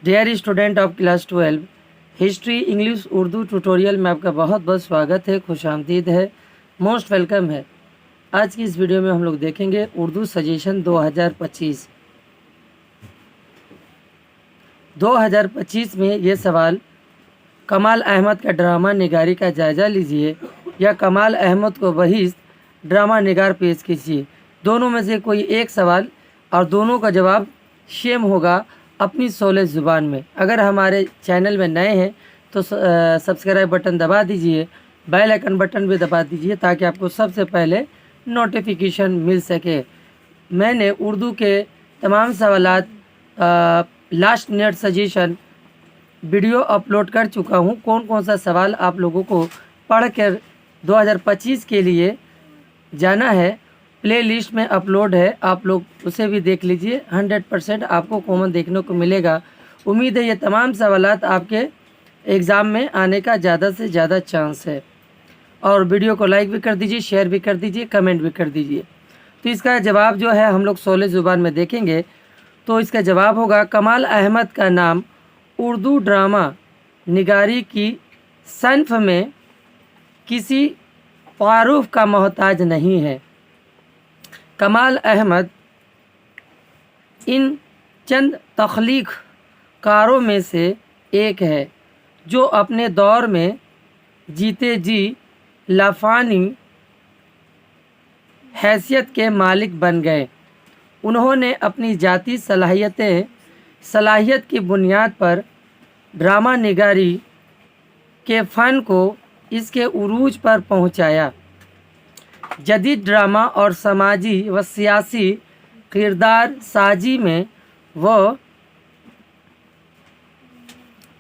Dear student of class 12 history English Urdu tutorial में आपका बहुत बहुत स्वागत है, खुशामदीद है, मोस्ट वेलकम है। आज की इस वीडियो में हम लोग देखेंगे उर्दू सजेशन 2025। 2025 में ये सवाल कमाल अहमद का ड्रामा निगारी का जायज़ा लीजिए या कमाल अहमद को बहिश्त ड्रामा निगार पेश कीजिए। दोनों में से कोई एक सवाल और दोनों का जवाब सेम होगा अपनी सोले ज़ुबान में। अगर हमारे चैनल में नए हैं तो सब्सक्राइब बटन दबा दीजिए, बेल आइकन बटन भी दबा दीजिए ताकि आपको सबसे पहले नोटिफिकेशन मिल सके। मैंने उर्दू के तमाम सवालात last minute suggestion video upload कर चुका हूँ। कौन कौन सा सवाल आप लोगों को पढ़ कर 2025 के लिए जाना है, प्ले लिस्ट में अपलोड है, आप लोग उसे भी देख लीजिए। 100% आपको कॉमन देखने को मिलेगा। उम्मीद है ये तमाम सवालात आपके एग्ज़ाम में आने का ज़्यादा से ज़्यादा चांस है। और वीडियो को लाइक भी कर दीजिए, शेयर भी कर दीजिए, कमेंट भी कर दीजिए। तो इसका जवाब जो है हम लोग सोले ज़ुबान में देखेंगे। तो इसका जवाब होगा कमाल अहमद का नाम उर्दू ड्रामा निगारी की सन्फ में किसी तारुफ का मोहताज नहीं है। कमाल अहमद इन चंद तख्लीक कारों में से एक है जो अपने दौर में जीते जी लाफानी हैसियत के मालिक बन गए। उन्होंने अपनी जाती सलाहियत की बुनियाद पर ड्रामा निगारी के फ़न को इसके उरूज पर पहुंचाया। जदीद ड्रामा और समाजी व सियासी किरदार साजी में वह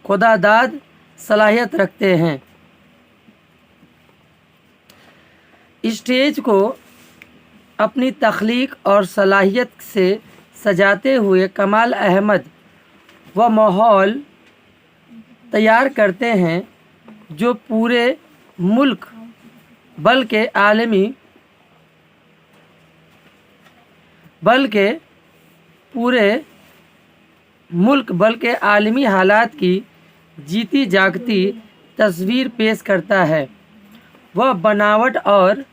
खुदादाद सलाहियत रखते हैं। स्टेज को अपनी तख्लीक और सलाहियत से सजाते हुए कमाल अहमद वह माहौल तैयार करते हैं जो पूरे मुल्क बल्कि आलमी हालात की जीती जागती तस्वीर पेश करता है। वह बनावट और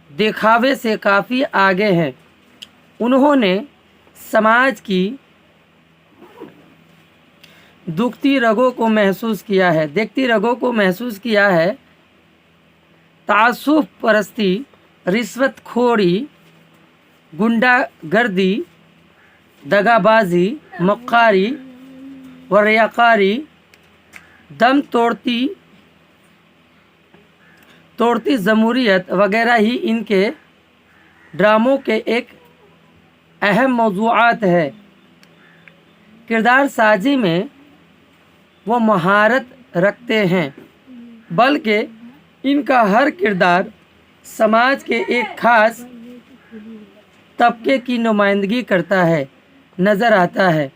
दिखावे से काफ़ी आगे हैं। उन्होंने समाज की दुखती रगों को महसूस किया है, देखती रगों को महसूस किया है। तासुफ परस्ती, रिश्वतखोरी, गुंडागर्दी, दगाबाजी, मक्कारी व रियाकारी, दम तोड़ती जमहूरियत वगैरह ही इनके ड्रामों के एक अहम मौज़ूआत है। किरदार साजी में वो महारत रखते हैं, बल्कि इनका हर किरदार समाज के एक ख़ास तबके की नुमाइंदगी करता है, नज़र आता है।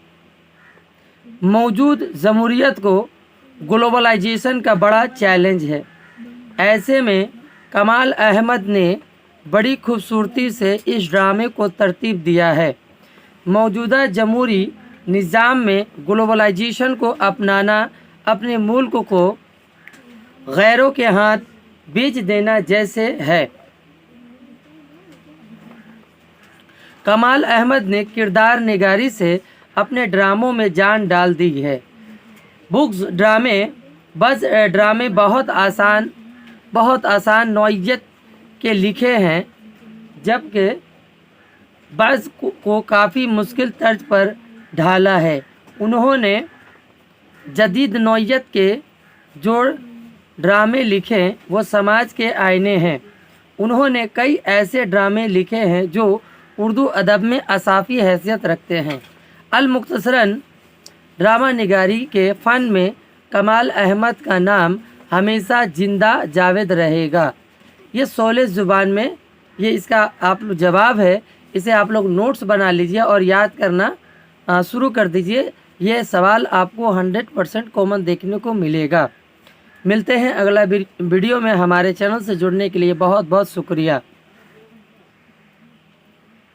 मौजूद जमहूरियत को ग्लोबलाइजेशन का बड़ा चैलेंज है। ऐसे में कमाल अहमद ने बड़ी खूबसूरती से इस ड्रामे को तरतीब दिया है। मौजूदा जमहूरी निज़ाम में ग्लोबलाइजेशन को अपनाना अपने मुल्क को गैरों के हाथ बेच देना जैसे है। कमाल अहमद ने किरदार निगारी से अपने ड्रामों में जान डाल दी है। बज़ ड्रामे बहुत आसान नौइयत के लिखे हैं, जबकि बज़ को काफ़ी मुश्किल तर्ज पर ढाला है। उन्होंने जदीद नौइयत के जो ड्रामे लिखे वो समाज के आईने हैं। उन्होंने कई ऐसे ड्रामे लिखे हैं जो उर्दू अदब में असाफ़ी हैसियत रखते हैं। अल-मुख्तसरन ड्रामा निगारी के फ़न में कमाल अहमद का नाम हमेशा जिंदा जावेद रहेगा। ये सोले ज़ुबान में ये इसका आप जवाब है। इसे आप लोग नोट्स बना लीजिए और याद करना शुरू कर दीजिए। ये सवाल आपको 100% कॉमन देखने को मिलेगा। मिलते हैं अगला वीडियो में। हमारे चैनल से जुड़ने के लिए बहुत बहुत शुक्रिया।